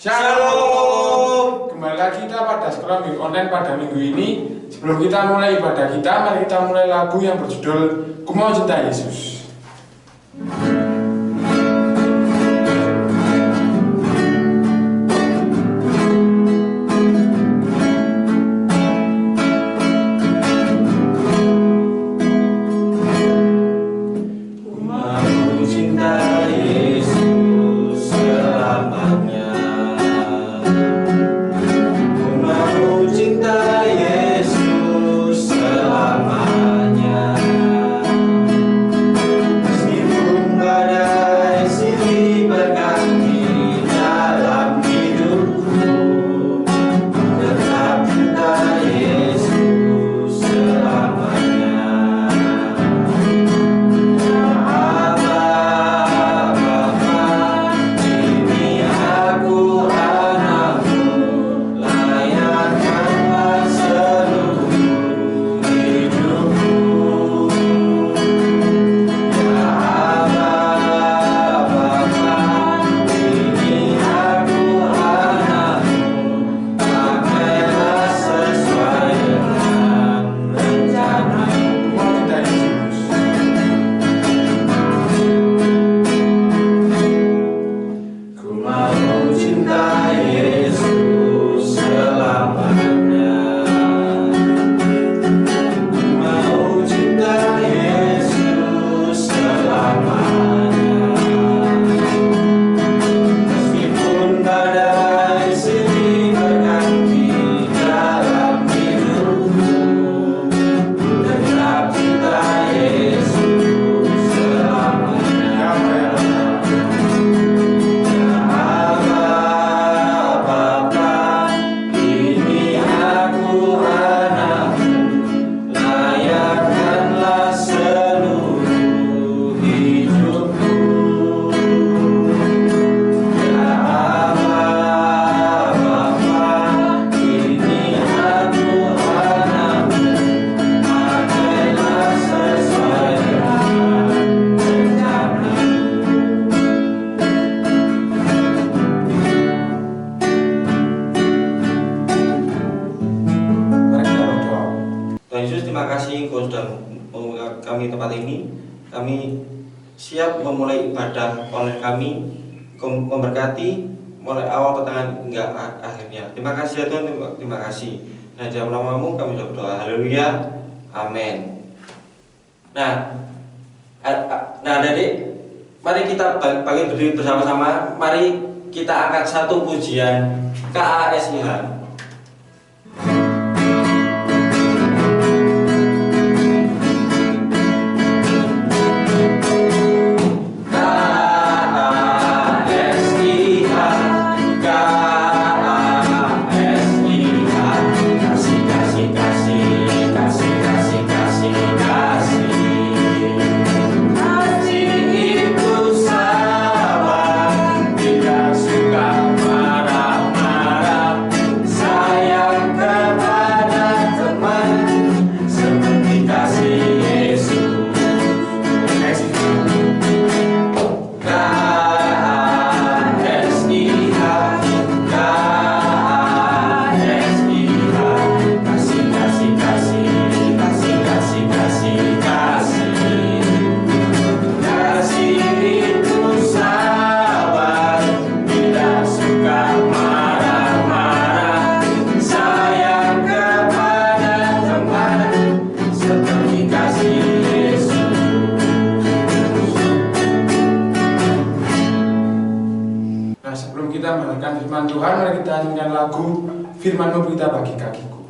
Shalom. Kembali lagi kita pada sekolah minggu online pada minggu ini. Sebelum kita mulai ibadah kita, mari kita mulai lagu yang berjudul Ku Mau Cinta Yesus. Kami siap memulai ibadah online kami, memberkati mulai awal pertengahan hingga akhirnya. Terima kasih ya Tuhan, terima kasih. Nah, dalam namamu kami sudah berdoa. Haleluya, amin. Nah adik, mari kita bagi berdiri bersama-sama. Mari kita angkat satu pujian KASIH. Firman Tuhan, mari kita nyanyikan lagu Firman-Mu Berita Bagi Kakiku.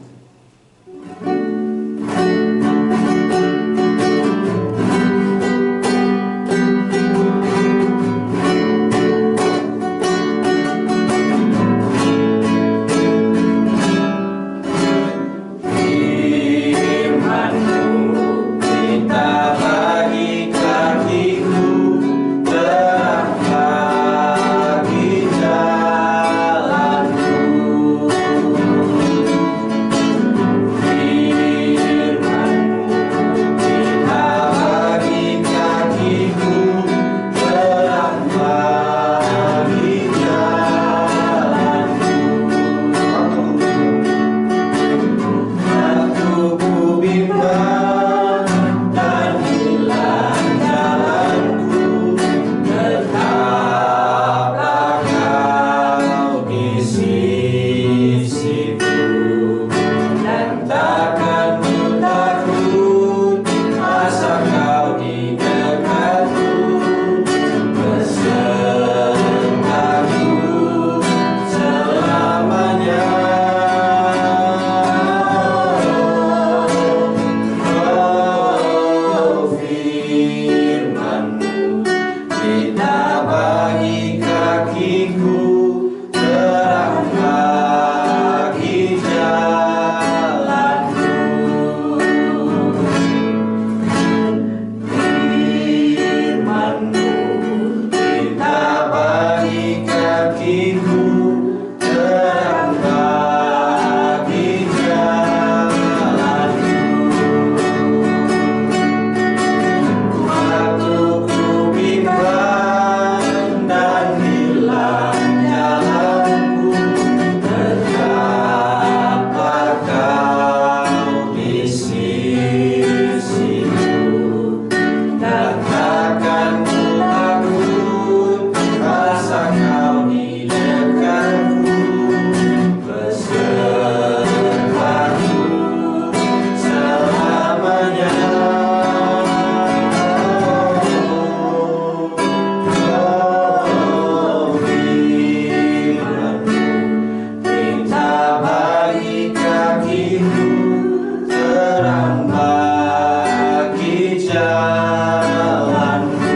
jalanku.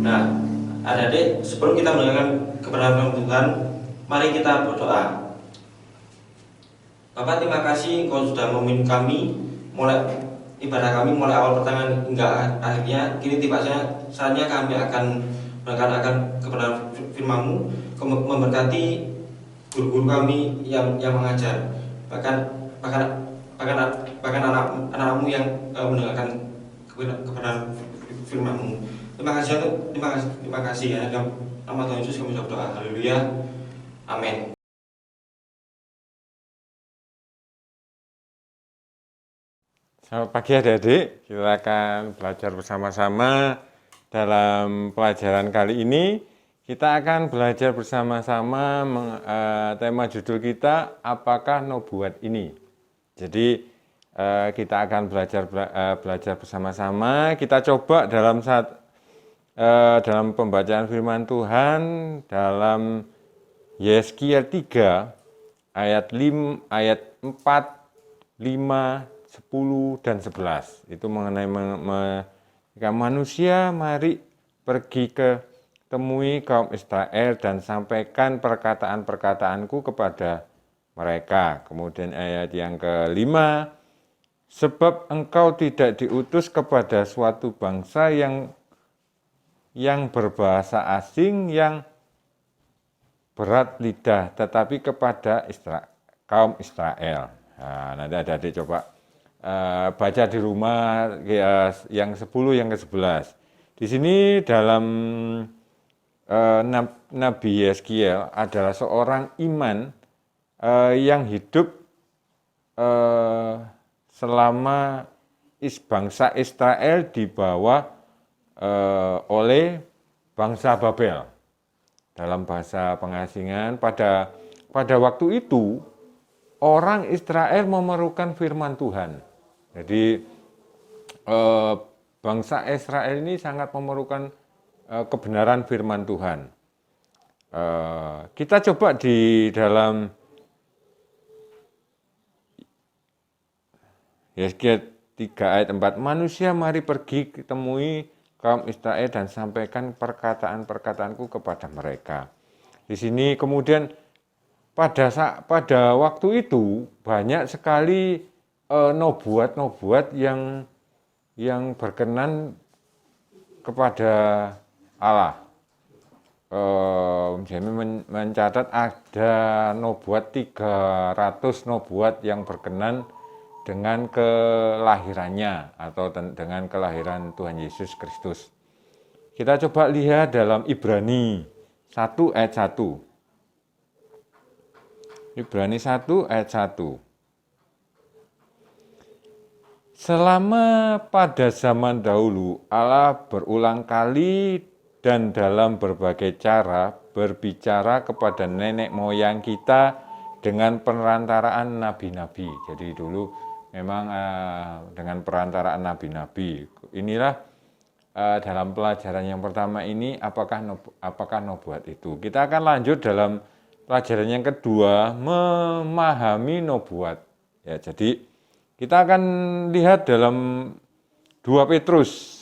Nah, adik-adik, sebelum kita mendengarkan kebenaran Tuhan, mari kita berdoa. Bapak, terima kasih Engkau sudah memimpin kami mulai ibadah kami mulai awal pertengahan hingga akhirnya. Kini tiba saatnya kami akan mendengarkan kebenaran firman-Mu, memberkati guru-guru kami yang mengajar, bahkan anak-anakmu yang mendengarkan kebenaran firman-Mu. Terima kasih ya. Dalam nama Tuhan Yesus kami berdoa. Haleluya. Amin. Selamat pagi adik-adik, kita akan belajar bersama-sama. Dalam pelajaran kali ini kita akan belajar bersama-sama tema judul kita, apakah nubuat ini. Jadi kita akan belajar bersama-sama. Kita coba dalam pembacaan firman Tuhan dalam Yeskiel 3 ayat 4, 5, 10 dan 11. Itu mengenai manusia, mari pergi temui kaum Israel dan sampaikan perkataan-perkataanku kepada mereka. Kemudian ayat yang kelima, sebab engkau tidak diutus kepada suatu bangsa yang berbahasa asing, yang berat lidah, tetapi kepada kaum Israel. Nah, nanti adik-adik coba baca di rumah yang 10, yang ke-11. Di sini dalam Nabi Yeskiel adalah seorang iman yang hidup selama bangsa Israel dibawa oleh bangsa Babel dalam bahasa pengasingan. Pada waktu itu orang Israel memerlukan firman Tuhan. Jadi bangsa Israel ini sangat memerlukan kebenaran firman Tuhan. Kita coba di dalam Yeskiel 3 ayat 4, manusia mari pergi temui kaum Israel dan sampaikan perkataan-perkataanku kepada mereka. Di sini kemudian pada waktu itu banyak sekali nubuat yang berkenan kepada Allah. Jadi mencatat ada nubuat 300 nubuat yang berkenan dengan kelahirannya atau dengan kelahiran Tuhan Yesus Kristus. Kita coba lihat dalam Ibrani 1 ayat 1. Ibrani 1 ayat 1. Selama pada zaman dahulu Allah berulang kali dan dalam berbagai cara berbicara kepada nenek moyang kita dengan perantaraan nabi-nabi. Jadi dulu memang dengan perantaraan nabi-nabi. Inilah dalam pelajaran yang pertama ini, apakah nubuat itu. Kita akan lanjut dalam pelajaran yang kedua, memahami nubuat. Ya, jadi kita akan lihat dalam 2 Petrus,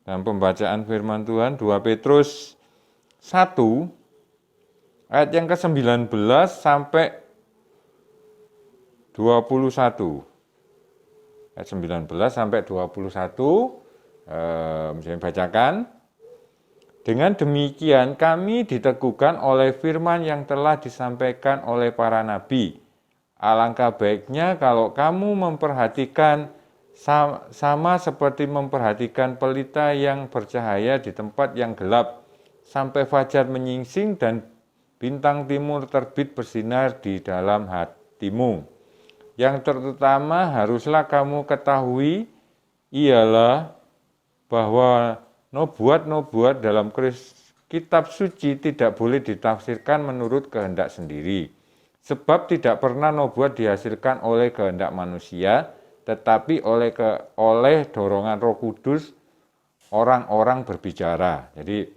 dalam pembacaan firman Tuhan, 2 Petrus 1, ayat yang ke-19 sampai 21. Ayat 19 sampai 21, misalnya bacakan. Dengan demikian kami diteguhkan oleh firman yang telah disampaikan oleh para nabi. Alangkah baiknya kalau kamu memperhatikan sama seperti memperhatikan pelita yang bercahaya di tempat yang gelap, sampai fajar menyingsing dan bintang timur terbit bersinar di dalam hatimu. Yang terutama haruslah kamu ketahui ialah bahwa nubuat-nubuat dalam kitab suci tidak boleh ditafsirkan menurut kehendak sendiri. Sebab tidak pernah nubuat dihasilkan oleh kehendak manusia, tetapi oleh dorongan Roh Kudus orang-orang berbicara. Jadi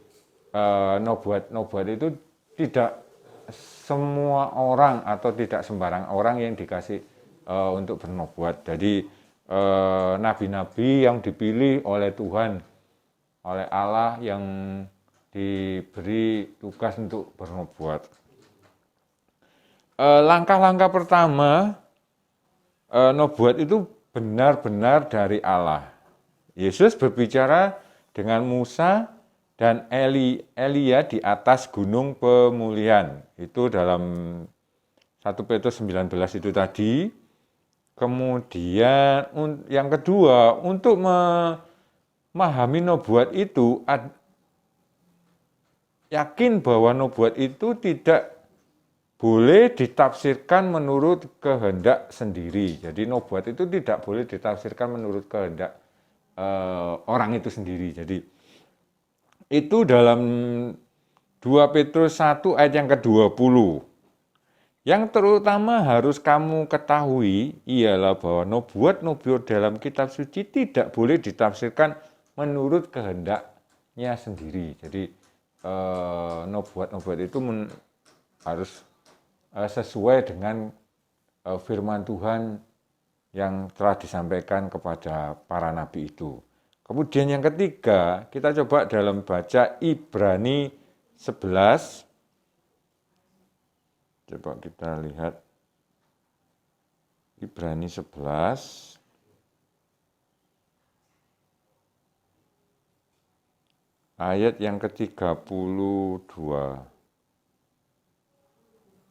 nubuat itu tidak semua orang atau tidak sembarang orang yang dikasih untuk bernubuat. Jadi nabi-nabi yang dipilih oleh Tuhan, oleh Allah, yang diberi tugas untuk bernubuat. Langkah-langkah pertama nubuat itu benar-benar dari Allah. Yesus berbicara dengan Musa dan Elia di atas gunung pemulihan. Itu dalam 1 Petrus 19 itu tadi. Kemudian yang kedua, untuk memahami nubuat itu, yakin bahwa nubuat itu tidak boleh ditafsirkan menurut kehendak sendiri. Jadi nubuat itu tidak boleh ditafsirkan menurut kehendak orang itu sendiri. Jadi itu dalam 2 Petrus 1 ayat yang ke-20. Yang terutama harus kamu ketahui ialah bahwa nubuat-nubuat dalam kitab suci tidak boleh ditafsirkan menurut kehendaknya sendiri. Jadi nubuat-nubuat itu harus sesuai dengan firman Tuhan yang telah disampaikan kepada para nabi itu. Kemudian yang ketiga, kita coba dalam baca Ibrani 11. Coba kita lihat Ibrani 11 ayat yang ke-32.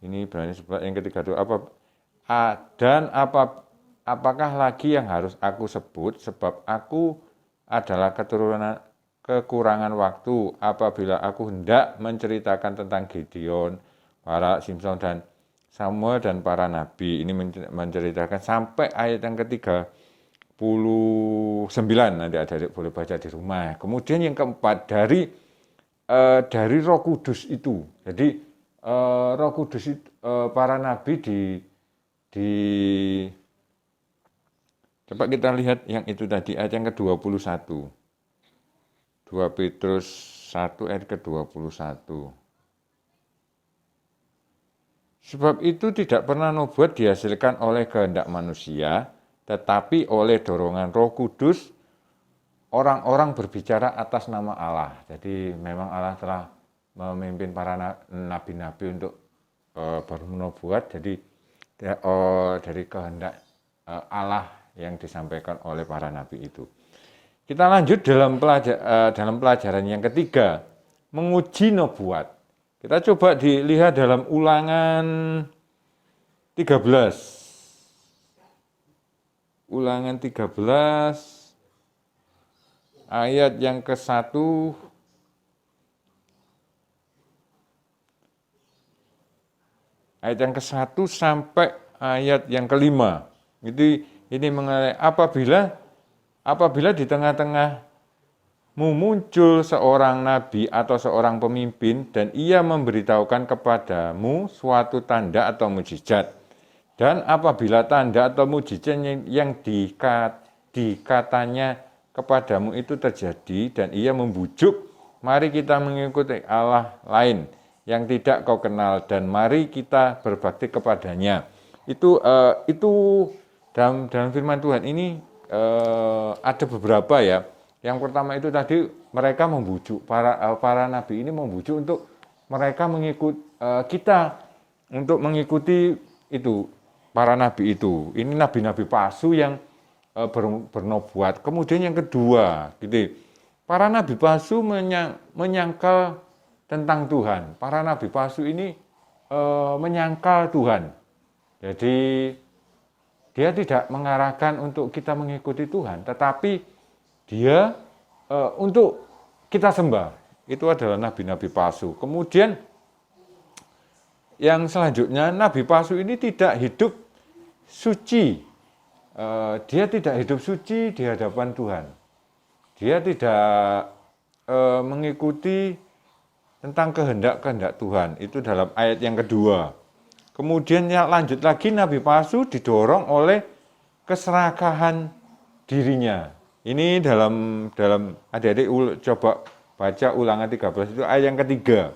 Ini Ibrani 11 yang ke-32. Apakah lagi yang harus aku sebut, sebab aku adalah kekurangan waktu apabila aku hendak menceritakan tentang Gideon, para Simpson dan Samuel dan para nabi. Ini menceritakan sampai ayat yang ke-39. Nanti adik-adik boleh baca di rumah. Kemudian yang keempat, dari Roh Kudus itu. Jadi Roh Kudus itu, para nabi coba kita lihat yang itu tadi, ayat yang ke-21. 2 Petrus 1 ayat ke-21. Sebab itu tidak pernah nubuat dihasilkan oleh kehendak manusia, tetapi oleh dorongan Roh Kudus orang-orang berbicara atas nama Allah. Jadi memang Allah telah memimpin para nabi-nabi untuk bernubuat. Jadi dari kehendak Allah yang disampaikan oleh para nabi itu. Kita lanjut dalam pelajaran yang ketiga, menguji nubuat. Kita coba dilihat dalam Ulangan 13. Ulangan 13 ayat yang ke-1 sampai ayat yang ke-5. Ini mengenai apabila di tengah-tengah muncul seorang nabi atau seorang pemimpin dan ia memberitahukan kepadamu suatu tanda atau mukjizat. Dan apabila tanda atau mukjizat yang dikatanya kepadamu itu terjadi dan ia membujuk, mari kita mengikuti Allah lain yang tidak kau kenal dan mari kita berbakti kepadanya. Itu dalam firman Tuhan ini ada beberapa ya. Yang pertama itu tadi mereka membujuk, para nabi ini membujuk untuk mereka mengikuti itu, para nabi itu. Ini nabi-nabi palsu yang bernubuat. Kemudian yang kedua, gitu, para nabi palsu menyangkal tentang Tuhan. Para nabi palsu ini menyangkal Tuhan. Jadi dia tidak mengarahkan untuk kita mengikuti Tuhan, tetapi dia untuk kita sembah. Itu adalah nabi-nabi palsu. Kemudian yang selanjutnya, nabi palsu ini tidak hidup suci. Dia tidak hidup suci di hadapan Tuhan. Dia tidak mengikuti tentang kehendak-kehendak Tuhan. Itu dalam ayat yang kedua. Kemudian yang lanjut lagi, nabi palsu didorong oleh keserakahan dirinya. Ini dalam adik-adik coba baca Ulangan 13 itu ayat yang ketiga.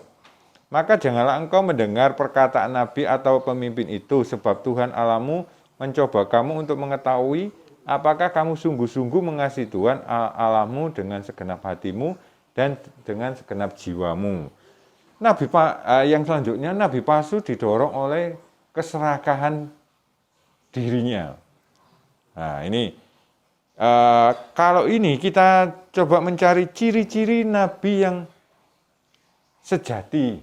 Maka janganlah engkau mendengar perkataan nabi atau pemimpin itu, sebab Tuhan Allahmu mencoba kamu untuk mengetahui apakah kamu sungguh-sungguh mengasihi Tuhan Allahmu dengan segenap hatimu dan dengan segenap jiwamu. Yang selanjutnya, nabi palsu didorong oleh keserakahan dirinya. Nah ini, kalau ini kita coba mencari ciri-ciri nabi yang sejati,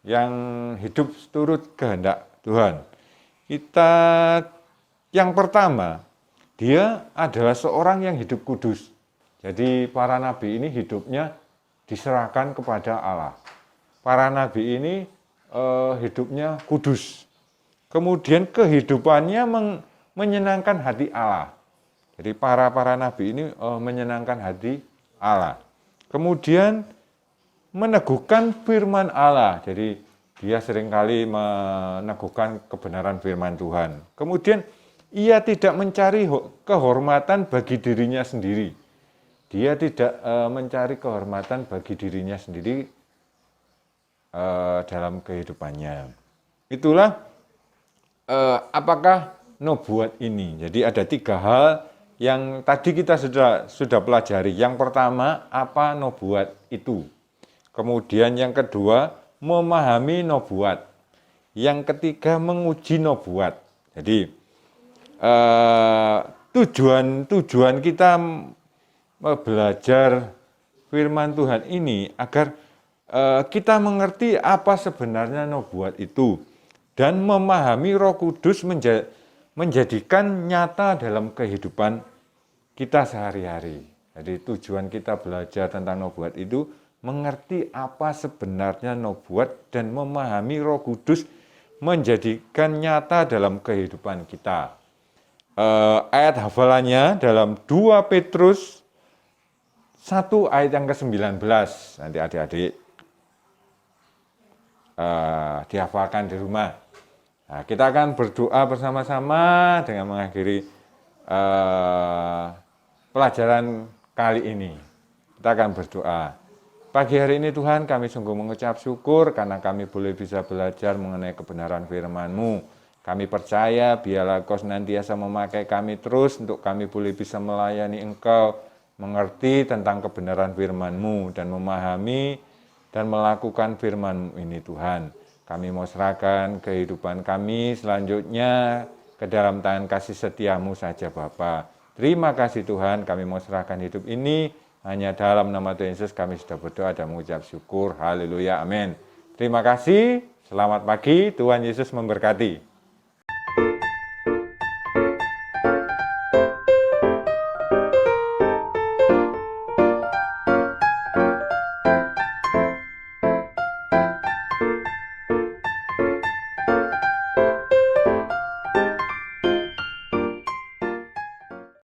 yang hidup turut kehendak Tuhan. Yang pertama, dia adalah seorang yang hidup kudus. Jadi para nabi ini hidupnya diserahkan kepada Allah. Para nabi ini hidupnya kudus. Kemudian kehidupannya menyenangkan hati Allah. Jadi para nabi ini menyenangkan hati Allah. Kemudian meneguhkan firman Allah. Jadi dia seringkali meneguhkan kebenaran firman Tuhan. Kemudian ia tidak mencari kehormatan bagi dirinya sendiri. Dia tidak mencari kehormatan bagi dirinya sendiri dalam kehidupannya. Itulah apakah nubuat ini. Jadi ada 3 hal yang tadi kita sudah pelajari. Yang pertama, apa nubuat itu. Kemudian yang kedua, memahami nubuat. Yang ketiga, menguji nubuat. Jadi tujuan kita belajar firman Tuhan ini agar kita mengerti apa sebenarnya nubuat itu dan memahami Roh Kudus menjadikan nyata dalam kehidupan kita sehari-hari. Jadi tujuan kita belajar tentang nubuat itu mengerti apa sebenarnya nubuat dan memahami Roh Kudus menjadikan nyata dalam kehidupan kita. Ayat hafalannya dalam 2 Petrus 1 ayat yang ke-19. Nanti adik-adik dihafalkan di rumah. Nah, kita akan berdoa bersama-sama dengan mengakhiri pelajaran kali ini. Kita akan berdoa. Pagi hari ini Tuhan, kami sungguh mengucap syukur karena kami boleh bisa belajar mengenai kebenaran firman-Mu. Kami percaya biarlah Kau senantiasa memakai kami terus untuk kami boleh bisa melayani Engkau, mengerti tentang kebenaran firman-Mu dan memahami dan melakukan firman-Mu ini Tuhan. Kami mau serahkan kehidupan kami selanjutnya ke dalam tangan kasih setia-Mu saja Bapa. Terima kasih Tuhan, kami mau serahkan hidup ini hanya dalam nama Tuhan Yesus kami sudah berdoa dan mengucap syukur. Haleluya, amin. Terima kasih, selamat pagi, Tuhan Yesus memberkati.